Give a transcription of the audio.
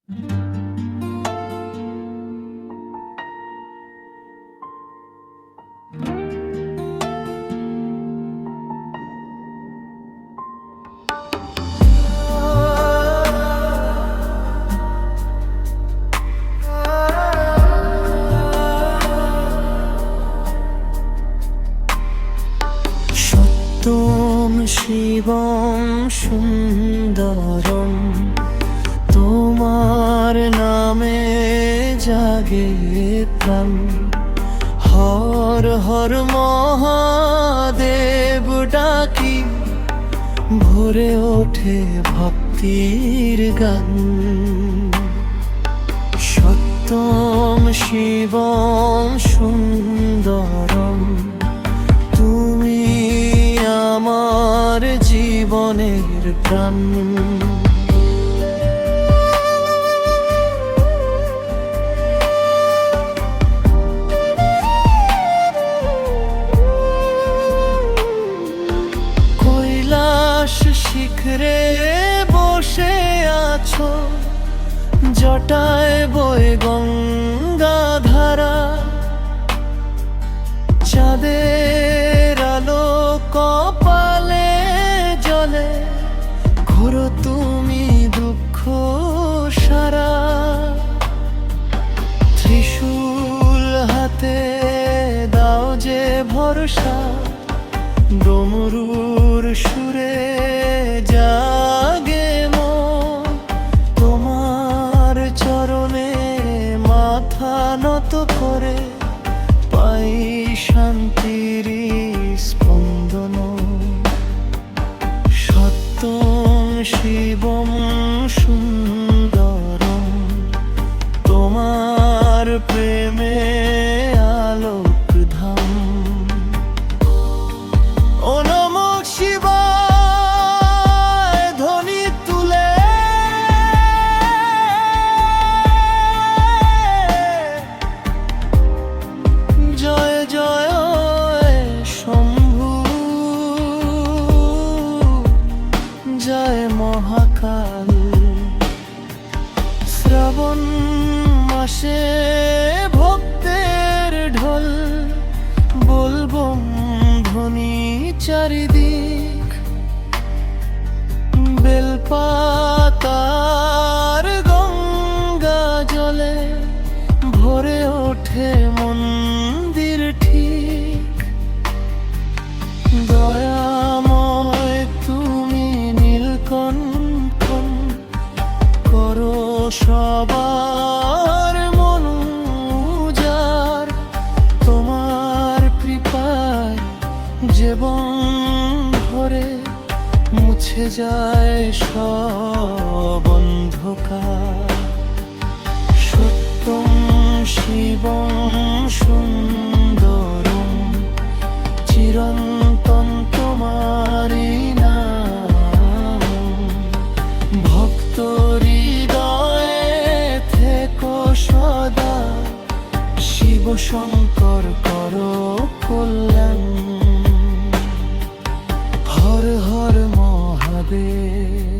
সত্যম শিবম সুন্দরম, তোমার নামে জাগে প্রাণ। হর হর মহাদেব ডাকি, ভরে ওঠে ভক্তির গান। সত্যম শিবম সুন্দরম, তুমি আমার জীবনের প্রাণ। কৈলাস শিখরে বসে আছো, জটায় বয়ে গঙ্গা ধারা। চাঁদের আলো কপালে জ্বলে, ঘোরো তুমি দুঃখ সারা। ত্রিশূল হাতে দাও যে ভরসা, ডমরুর সুরে জাগে মন। তোমার চরণে মাথা নত করে, পাই শান্তির স্পন্দন। সত্যম শিবম সুন্দরম, তোমার প্রেমে আলোক ধাম। ও নমঃ শিবায় ধ্বনি তুলে, জয় জয় শম্ভু, জয় মহাকাল। শ্রাবণ মাসে ভক্তের ঢোল, বলবম ধ্বনি চারিদিক। বেলপাতার গঙ্গা জলে ভরে ওঠে মন্দির ঠিক। দয়াময় তুমি নীলকণ্ঠন, করো সবার মন উজাড়। তোমার কৃপায় জীবন ভরে, মুছে যায় সব অন্ধকার। সত্যম শিবম সুন্দরম, চিরন্তন তোমারি নাম। ভক্ত হৃদয়ে থেকো সদা, শিব শঙ্কর করো কল্যাণ। হর হর মহাদেব।